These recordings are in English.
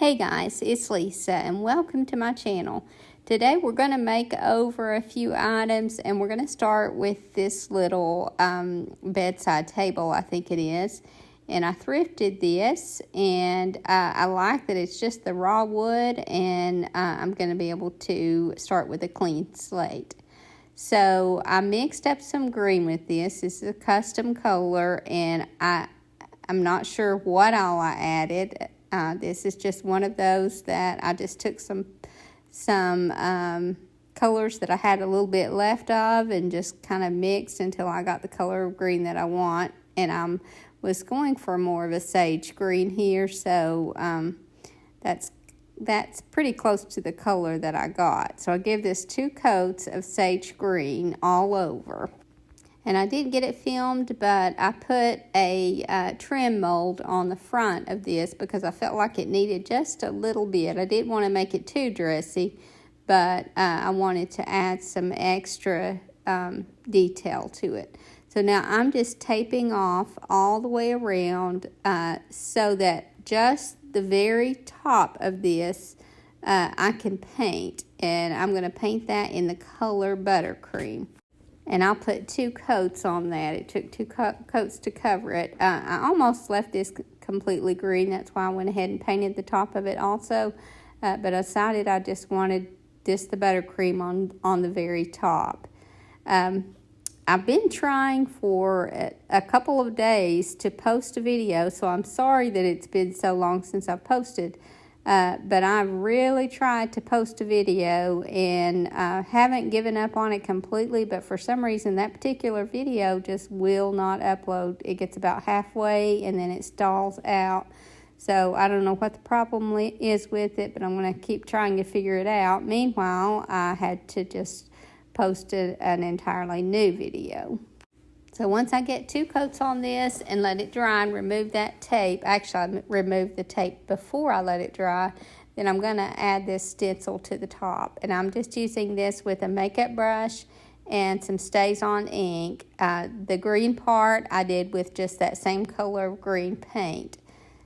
Hey guys, it's Lisa and welcome to my channel. Today we're going to make over a few items and we're going to start with this little bedside table, I think it is. And I thrifted this and I like that it's just the raw wood, and I'm going to be able to start with a clean slate. So I mixed up some green with this. This is a custom color and I'm not sure what all I added. This is just one of those that I just took some colors that I had a little bit left of and just kind of mixed until I got the color of green that I want. And I was going for more of a sage green here, so that's pretty close to the color that I got. So I give this 2 coats of sage green all over. And I did get it filmed, but I put a trim mold on the front of this because I felt like it needed just a little bit. I didn't want to make it too dressy, but I wanted to add some extra detail to it. So now I'm just taping off all the way around so that just the very top of this I can paint. And I'm going to paint that in the color Buttercream. And I'll put 2 coats on that. It took 2 coats to cover it. I almost left this completely green. That's why I went ahead and painted the top of it also. But I decided I just wanted just the Buttercream on the very top. I've been trying for a couple of days to post a video, so I'm sorry that it's been so long since I've posted. But I've really tried to post a video and haven't given up on it completely, but for some reason that particular video just will not upload. It gets about halfway and then it stalls out. So I don't know what the problem is with it, but I'm going to keep trying to figure it out. Meanwhile, I had to just post an entirely new video. So once I get 2 coats on this and let it dry and remove that tape, actually I removed the tape before I let it dry, then I'm going to add this stencil to the top. And I'm just using this with a makeup brush and some Stays On ink. The green part I did with just that same color of green paint.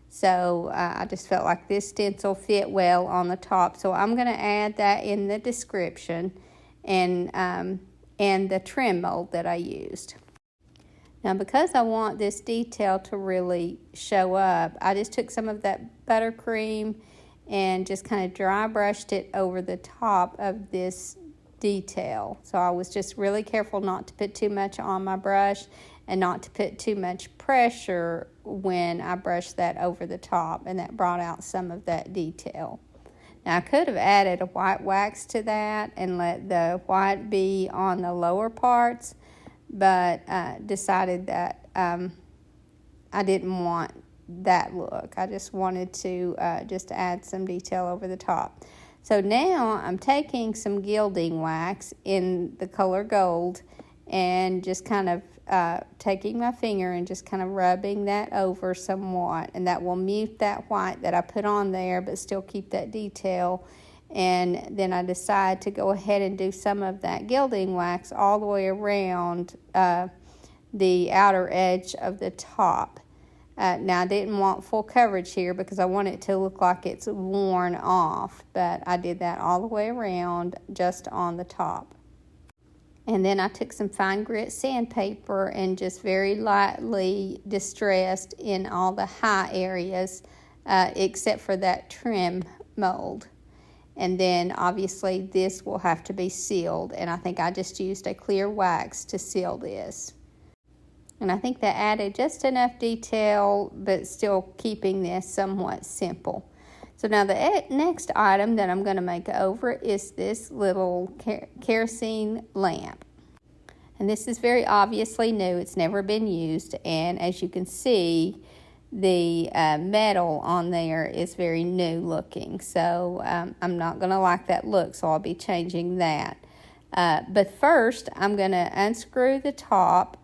So I just felt like this stencil fit well on the top. So I'm going to add that in the description and the trim mold that I used. Now, because I want this detail to really show up, I just took some of that Buttercream and just kind of dry brushed it over the top of this detail. So I was just really careful not to put too much on my brush and not to put too much pressure when I brushed that over the top, and that brought out some of that detail. Now, I could have added a white wax to that and let the white be on the lower parts, but decided that I didn't want that look. I just wanted to just add some detail over the top. So now I'm taking some gilding wax in the color gold and just kind of taking my finger and just kind of rubbing that over somewhat, and that will mute that white that I put on there but still keep that detail. And then I decide to go ahead and do some of that gilding wax all the way around the outer edge of the top. Now, I didn't want full coverage here because I want it to look like it's worn off, but I did that all the way around just on the top. And then I took some fine grit sandpaper and just very lightly distressed in all the high areas except for that trim mold. And then obviously this will have to be sealed, and I think I just used a clear wax to seal this. And I think that added just enough detail, but still keeping this somewhat simple. So now the next item that I'm going to make over is this little kerosene lamp. And this is very obviously new. It's never been used, and as you can see, the metal on there is very new looking, so I'm not going to like that look, so I'll be changing that. But first, I'm going to unscrew the top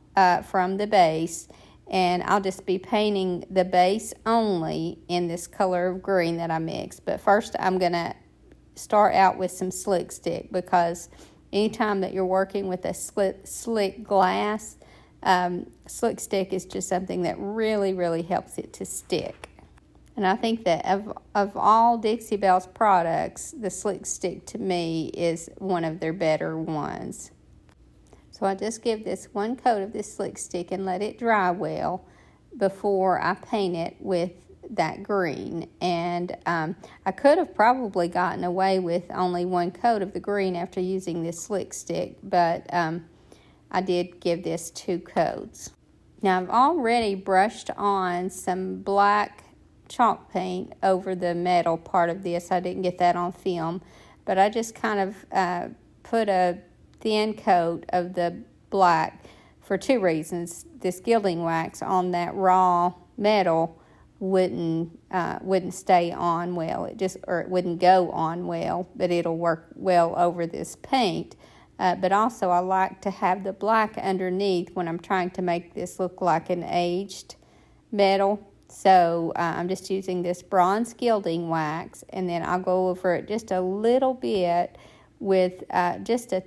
from the base, and I'll just be painting the base only in this color of green that I mixed. But first, I'm going to start out with some slick stick, because anytime that you're working with a slick glass, slick stick is just something that really helps it to stick. And I think that of all Dixie Belle's products, the Slick Stick to me is one of their better ones. So I just give this one coat of this Slick Stick and let it dry well before I paint it with that green. And I could have probably gotten away with only one coat of the green after using this Slick Stick, but I did give this 2 coats. Now I've already brushed on some black chalk paint over the metal part of this. I didn't get that on film, but I just kind of put a thin coat of the black for 2 reasons. This gilding wax on that raw metal wouldn't stay on well. It wouldn't go on well, but it'll work well over this paint. But also I like to have the black underneath when I'm trying to make this look like an aged metal. So I'm just using this bronze gilding wax, and then I'll go over it just a little bit with just a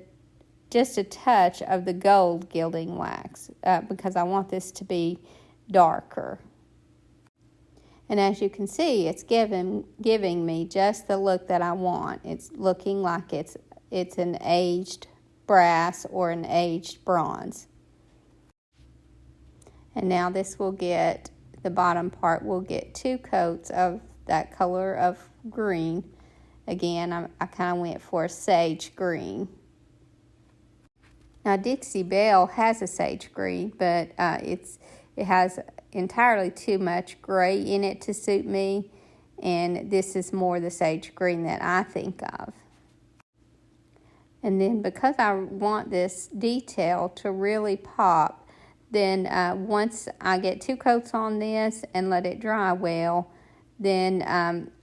touch of the gold gilding wax because I want this to be darker. And as you can see, it's giving me just the look that I want. It's looking like it's an aged brass or an aged bronze. And now this will get, the bottom part will get 2 coats of that color of green. Again, I kind of went for a sage green. Now Dixie Belle has a sage green, but it has entirely too much gray in it to suit me, and this is more the sage green that I think of. And then because I want this detail to really pop, then once I get 2 coats on this and let it dry well, then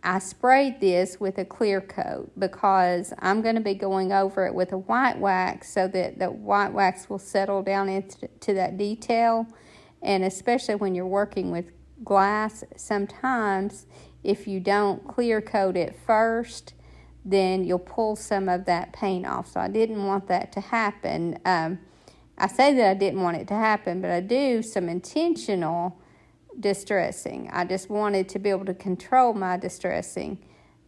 I sprayed this with a clear coat because I'm going to be going over it with a white wax so that the white wax will settle down into that detail. And especially when you're working with glass, sometimes if you don't clear coat it first, then you'll pull some of that paint off. So I didn't want that to happen. I say that I didn't want it to happen, but I do some intentional distressing. I just wanted to be able to control my distressing.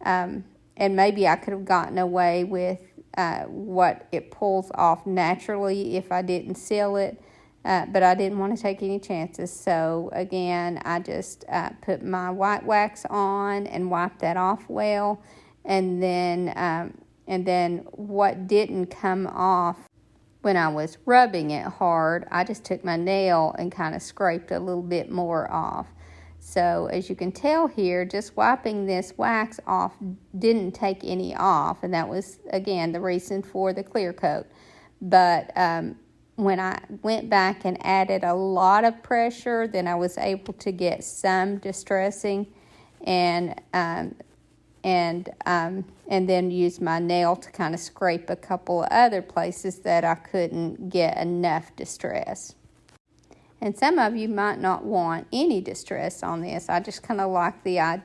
And maybe I could have gotten away with what it pulls off naturally if I didn't seal it. But I didn't want to take any chances. So again, I just put my white wax on and wiped that off well. And then what didn't come off when I was rubbing it hard, I just took my nail and kind of scraped a little bit more off. So as you can tell here, just wiping this wax off didn't take any off, and that was, again, the reason for the clear coat. But when I went back and added a lot of pressure, then I was able to get some distressing, and then use my nail to kind of scrape a couple of other places that I couldn't get enough distress. And some of you might not want any distress on this. I just kind of like the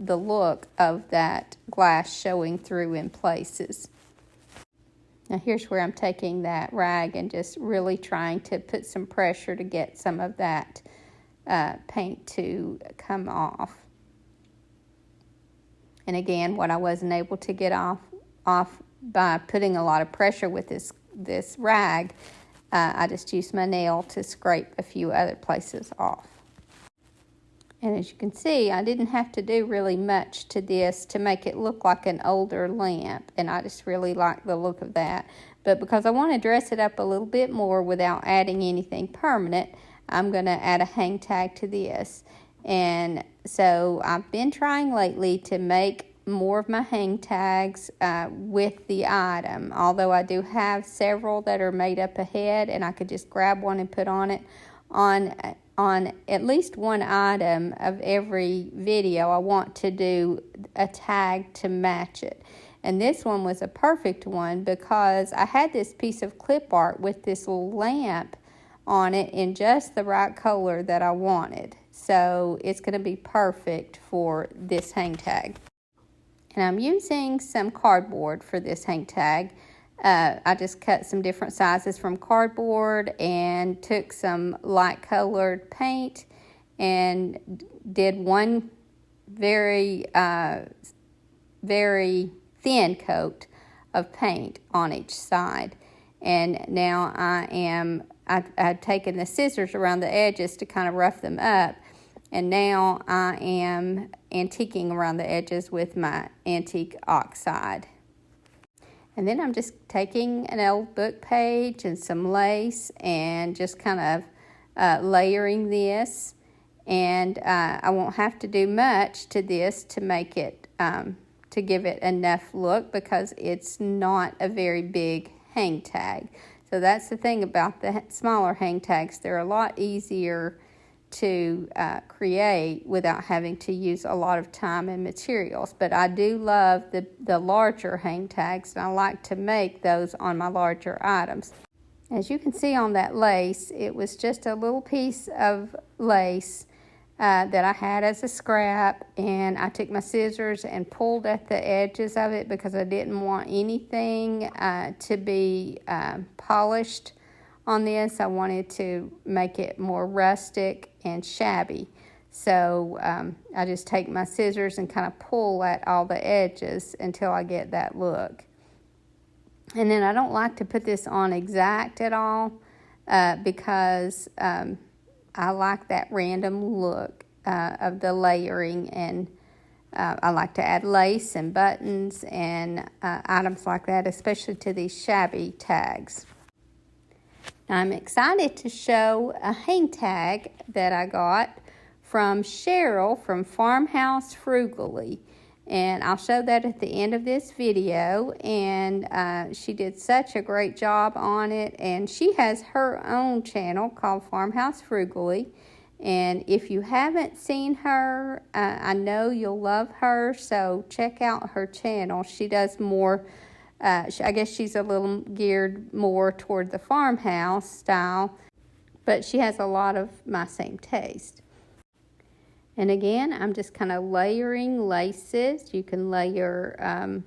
look of that glass showing through in places. Now here's where I'm taking that rag and just really trying to put some pressure to get some of that paint to come off. And again, what I wasn't able to get off by putting a lot of pressure with this rag, I just used my nail to scrape a few other places off. And as you can see, I didn't have to do really much to this to make it look like an older lamp, and I just really like the look of that. But because I want to dress it up a little bit more without adding anything permanent, I'm going to add a hang tag to this. And so I've been trying lately to make more of my hang tags with the item, although I do have several that are made up ahead, and I could just grab one and put on it. On at least one item of every video, I want to do a tag to match it. And this one was a perfect one because I had this piece of clip art with this little lamp on it in just the right color that I wanted. So it's going to be perfect for this hang tag. And I'm using some cardboard for this hang tag. I just cut some different sizes from cardboard and took some light colored paint and did one very, very thin coat of paint on each side. And now I've taken the scissors around the edges to kind of rough them up. And now I am antiquing around the edges with my antique oxide. And then I'm just taking an old book page and some lace and just kind of layering this. And I won't have to do much to this to make it, to give it enough look, because it's not a very big hang tag. So that's the thing about the smaller hang tags. They're a lot easier to create without having to use a lot of time and materials. But I do love the larger hang tags, and I like to make those on my larger items. As you can see on that lace, it was just a little piece of lace that I had as a scrap, and I took my scissors and pulled at the edges of it because I didn't want anything to be polished on this. I wanted to make it more rustic and shabby. So I just take my scissors and kind of pull at all the edges until I get that look. And then I don't like to put this on exact at all because I like that random look of the layering, and I like to add lace and buttons and items like that, especially to these shabby tags. I'm excited to show a hang tag that I got from Cheryl from Farmhouse Frugally. And I'll show that at the end of this video. And she did such a great job on it. And she has her own channel called Farmhouse Frugally. And if you haven't seen her, I know you'll love her. So check out her channel. She does more, I guess she's a little geared more toward the farmhouse style. But she has a lot of my same taste. And again, I'm just kind of layering laces. You can layer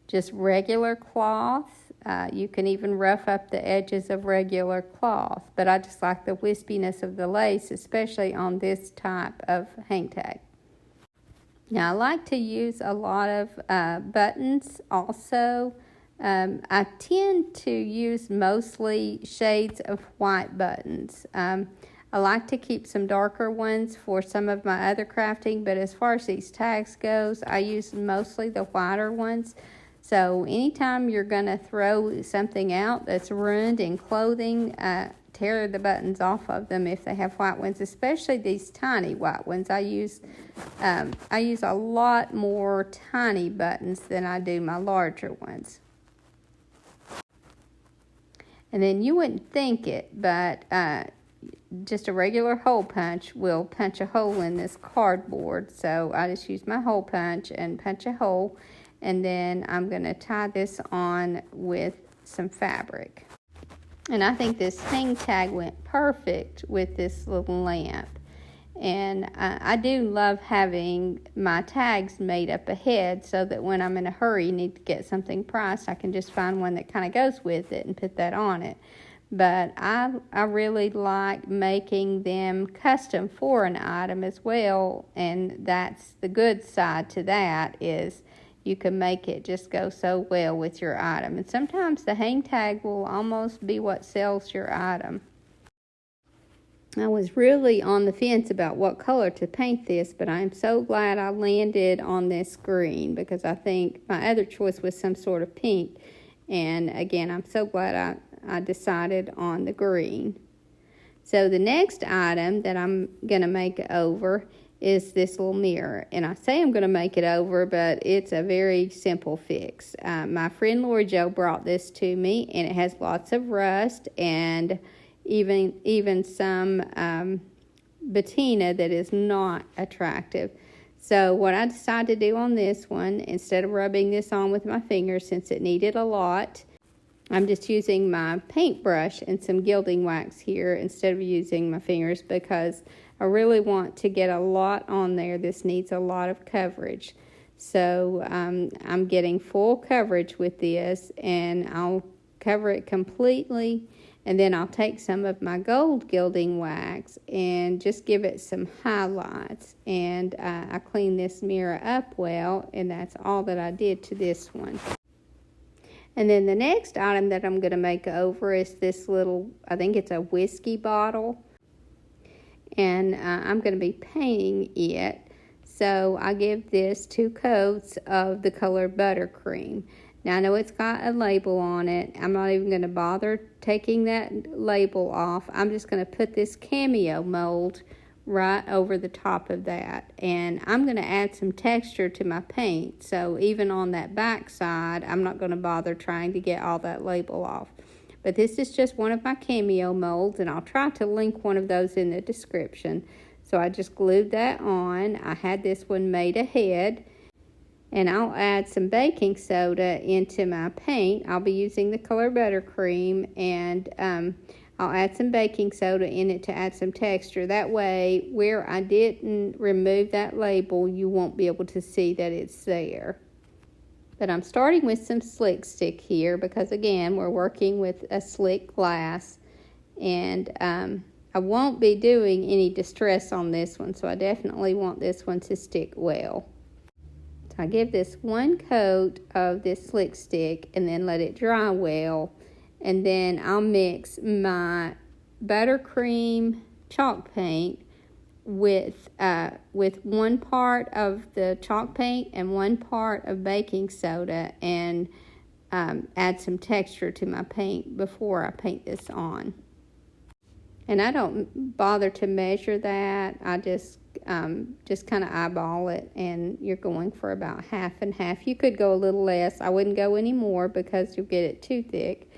just regular cloth. You can even rough up the edges of regular cloth. But I just like the wispiness of the lace, especially on this type of hang tag. Now, I like to use a lot of buttons also. I tend to use mostly shades of white buttons. I like to keep some darker ones for some of my other crafting, but as far as these tags goes, I use mostly the whiter ones. So anytime you're going to throw something out that's ruined in clothing, tear the buttons off of them if they have white ones, especially these tiny white ones. I use a lot more tiny buttons than I do my larger ones. And then you wouldn't think it, but just a regular hole punch will punch a hole in this cardboard. So I just use my hole punch and punch a hole, and then I'm going to tie this on with some fabric. And I think this hang tag went perfect with this little lamp. And I do love having my tags made up ahead so that when I'm in a hurry, need to get something priced, I can just find one that kind of goes with it and put that on it. But I really like making them custom for an item as well, and that's the good side to that, is you can make it just go so well with your item. And sometimes the hang tag will almost be what sells your item. I was really on the fence about what color to paint this, but I'm so glad I landed on this green, because I think my other choice was some sort of pink. And again, I'm so glad I decided on the green. So the next item that I'm going to make over is this little mirror. And I say I'm going to make it over, but it's a very simple fix. My friend Lori Jo brought this to me, and it has lots of rust and even some patina that is not attractive. So what I decided to do on this one, instead of rubbing this on with my fingers since it needed a lot, I'm just using my paintbrush and some gilding wax here instead of using my fingers, because I really want to get a lot on there. This needs a lot of coverage. So I'm getting full coverage with this, and I'll cover it completely, And then I'll take some of my gold gilding wax and just give it some highlights. And I clean this mirror up well, and that's all that I did to this one. And then the next item that I'm going to make over is this little, I think it's a whiskey bottle. And I'm going to be painting it. So I give this 2 coats of the color Buttercream. Now, I know it's got a label on it. I'm not even going to bother taking that label off. I'm just going to put this cameo mold right over the top of that. And I'm going to add some texture to my paint. So even on that back side, I'm not going to bother trying to get all that label off. But this is just one of my cameo molds, and I'll try to link one of those in the description. So I just glued that on. I had this one made ahead. And I'll add some baking soda into my paint. I'll be using the color Buttercream, and I'll add some baking soda in it to add some texture. That way, where I didn't remove that label, you won't be able to see that it's there. But I'm starting with some slick stick here because, again, we're working with a slick glass. And I won't be doing any distress on this one, so I definitely want this one to stick well. So I give this 1 coat of this slick stick and then let it dry well. And then I'll mix my Buttercream chalk paint with 1 part of the chalk paint and 1 part of baking soda, and add some texture to my paint before I paint this on. And I don't bother to measure that. I just kind of eyeball it, and you're going for about half and half. You could go a little less. I wouldn't go any more because you'll get it too thick.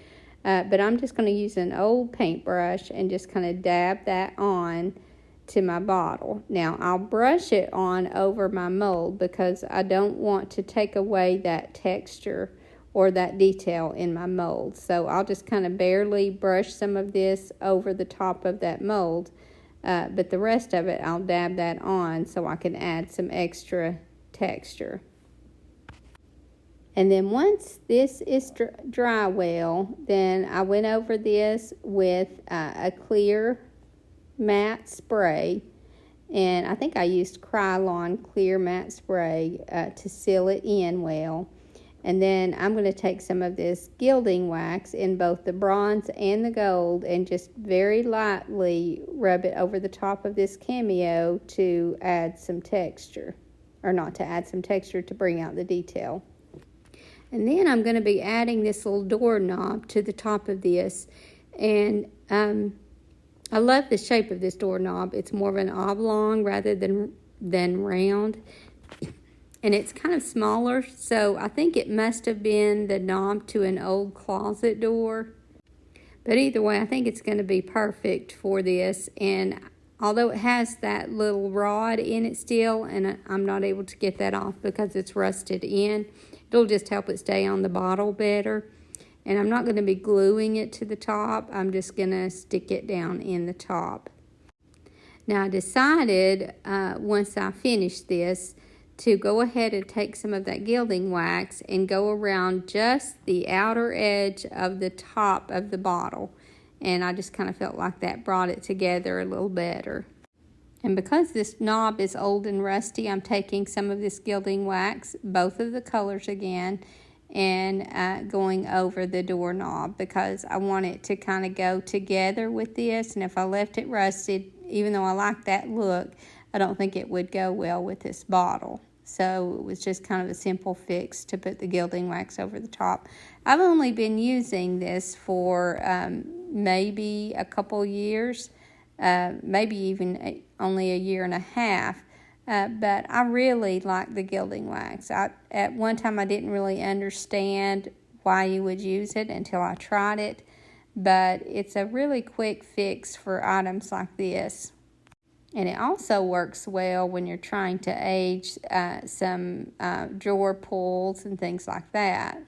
But I'm just going to use an old paintbrush and just kind of dab that on to my bottle. Now, I'll brush it on over my mold because I don't want to take away that texture or that detail in my mold. So I'll just kind of barely brush some of this over the top of that mold. But the rest of it, I'll dab that on so I can add some extra texture. And then once this is dry well, then I went over this with a clear matte spray. And I think I used Krylon clear matte spray to seal it in well. And then I'm going to take some of this gilding wax in both the bronze and the gold and just very lightly rub it over the top of this cameo to add some texture. Or not to add some texture, to bring out the detail. And then I'm going to be adding this little doorknob to the top of this. And I love the shape of this doorknob. It's more of an oblong rather than round. And it's kind of smaller, so I think it must have been the knob to an old closet door. But either way, I think it's going to be perfect for this. And although it has that little rod in it still, and I'm not able to get that off because it's rusted in, it'll just help it stay on the bottle better. And I'm not going to be gluing it to the top. I'm just going to stick it down in the top. Now, I decided once I finished this to go ahead and take some of that gilding wax and go around just the outer edge of the top of the bottle. And I just kind of felt like that brought it together a little better. And because this knob is old and rusty, I'm taking some of this gilding wax, both of the colors again, and going over the doorknob because I want it to kind of go together with this. And if I left it rusted, even though I like that look, I don't think it would go well with this bottle. So it was just kind of a simple fix to put the gilding wax over the top. I've only been using this for maybe a couple years, maybe even only a year and a half. But I really like the gilding wax. At one time I didn't really understand why you would use it until I tried it. But it's a really quick fix for items like this. And it also works well when you're trying to age some drawer pulls and things like that.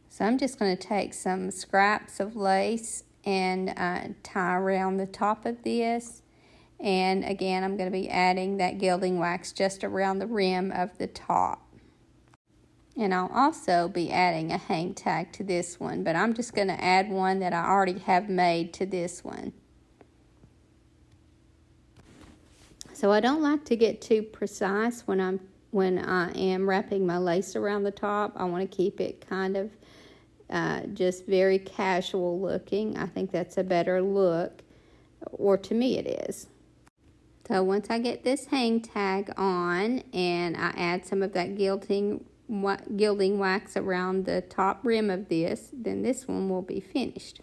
So I'm just going to take some scraps of lace and tie around the top of this. And again, I'm going to be adding that gilding wax just around the rim of the top. And I'll also be adding a hang tag to this one, but I'm just going to add one that I already have made to this one. So I don't like to get too precise when I am wrapping my lace around the top. I want to keep it kind of just very casual looking. I think that's a better look, or to me it is. So once I get this hang tag on and I add some of that gilding wax around the top rim of this, then this one will be finished.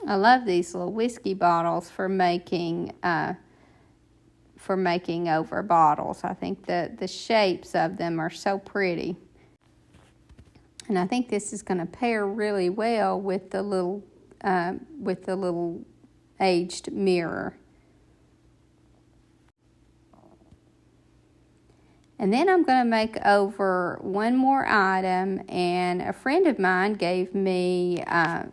I love these little whiskey bottles for making over bottles. I think the shapes of them are so pretty. And I think this is going to pair really well with the little aged mirror. And then I'm going to make over one more item, and a friend of mine gave me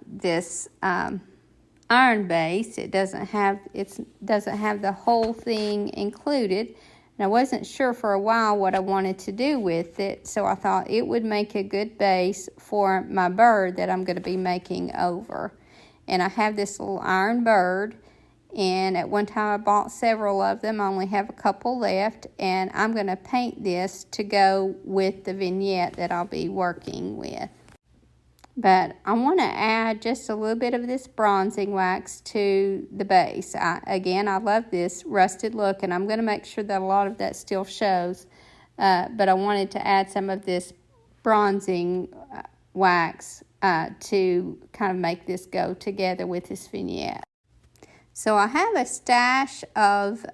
this iron base. It doesn't have the whole thing included, and I wasn't sure for a while what I wanted to do with it, so I thought it would make a good base for my bird that I'm going to be making over. And I have this little iron bird, and at one time I bought several of them. I only have a couple left, and I'm going to paint this to go with the vignette that I'll be working with. But I want to add just a little bit of this bronzing wax to the base. Again, I love this rusted look, and I'm going to make sure that a lot of that still shows. But I wanted to add some of this bronzing wax to kind of make this go together with this vignette. So I have a stash of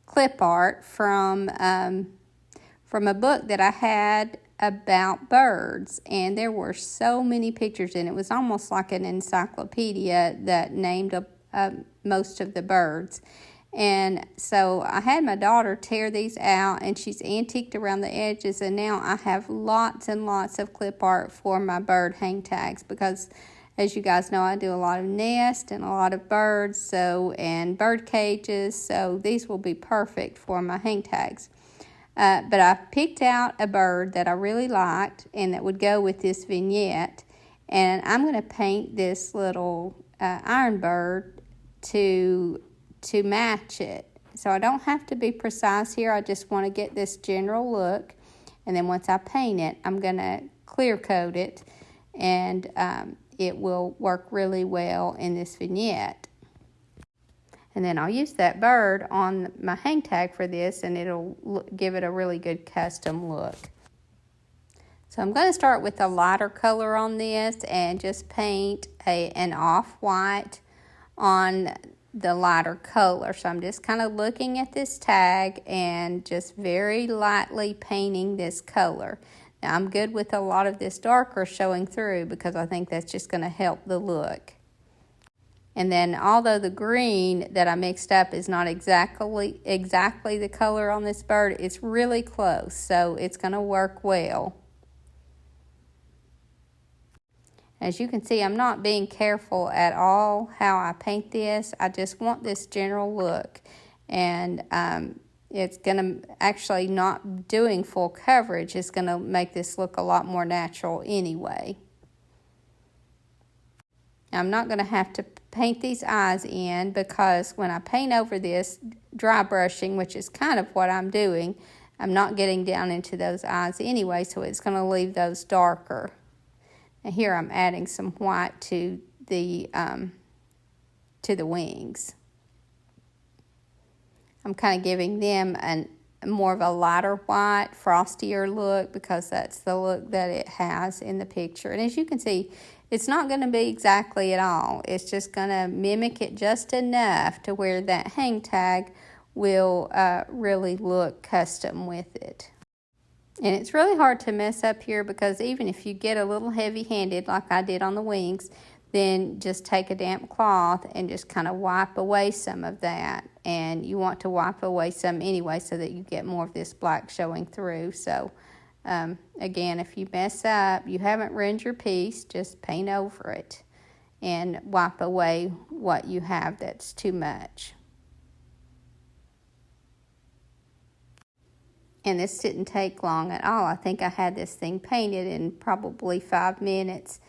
clip art from a book that I had about birds, and there were so many pictures in it. It was almost like an encyclopedia that named most of the birds. And so I had my daughter tear these out, and she's antiqued around the edges, and now I have lots and lots of clip art for my bird hang tags, because as you guys know, I do a lot of nests and a lot of birds, and bird cages, so these will be perfect for my hang tags. But I picked out a bird that I really liked and that would go with this vignette, and I'm going to paint this little iron bird to match it. So I don't have to be precise here. I just want to get this general look, and then once I paint it, I'm going to clear coat it, and it will work really well in this vignette. And then I'll use that bird on my hang tag for this, and it'll give it a really good custom look. So I'm going to start with a lighter color on this and just paint an off-white on the lighter color. So I'm just kind of looking at this tag and just very lightly painting this color. Now I'm good with a lot of this darker showing through, because I think that's just going to help the look. And then although the green that I mixed up is not exactly the color on this bird, it's really close, so it's going to work well. As you can see, I'm not being careful at all how I paint this. I just want this general look. And it's going to actually, not doing full coverage is going to make this look a lot more natural anyway. I'm not going to have to paint these eyes in, because when I paint over this dry brushing, which is kind of what I'm doing, I'm not getting down into those eyes anyway, so it's going to leave those darker. And here I'm adding some white to the wings. I'm kind of giving them more of a lighter white, frostier look, because that's the look that it has in the picture. And as you can see, it's not going to be exactly at all. It's just going to mimic it just enough to where that hang tag will really look custom with it. And it's really hard to mess up here, because even if you get a little heavy-handed like I did on the wings, then just take a damp cloth and just kind of wipe away some of that. And you want to wipe away some anyway, so that you get more of this black showing through. So again, if you mess up, you haven't ruined your piece, just paint over it and wipe away what you have that's too much. And this didn't take long at all. I think I had this thing painted in probably 5 minutes.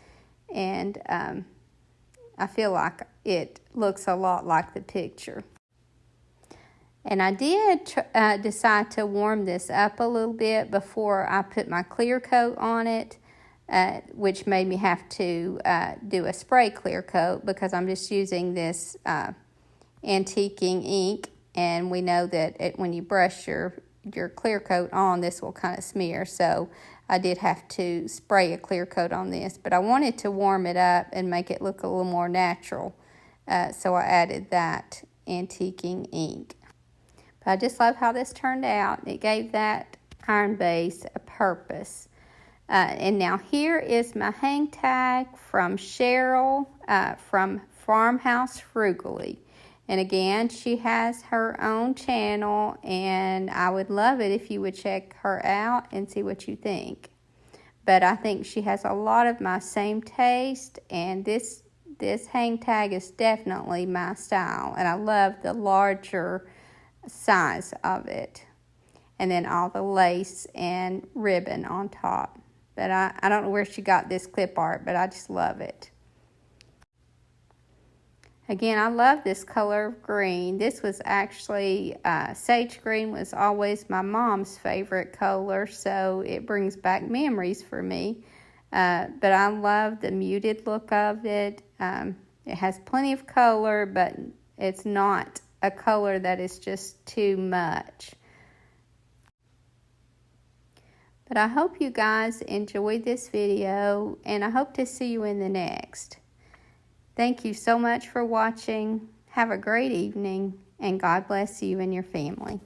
And I feel like it looks a lot like the picture. And I did decide to warm this up a little bit before I put my clear coat on it, which made me have to do a spray clear coat because I'm just using this antiquing ink. And we know that when you brush your clear coat on, this will kind of smear. So I did have to spray a clear coat on this. But I wanted to warm it up and make it look a little more natural. So I added that antiquing ink. But I just love how this turned out. It gave that iron base a purpose. And now here is my hang tag from Cheryl from Farmhouse Frugally. And again, she has her own channel, and I would love it if you would check her out and see what you think. But I think she has a lot of my same taste, and this hang tag is definitely my style. And I love the larger size of it, and then all the lace and ribbon on top. But I don't know where she got this clip art, but I just love it. Again, I love this color of green. This was actually sage green was always my mom's favorite color, so it brings back memories for me. But I love the muted look of it. It has plenty of color, but it's not a color that is just too much. But I hope you guys enjoyed this video, and I hope to see you in the next. Thank you so much for watching. Have a great evening, and God bless you and your family.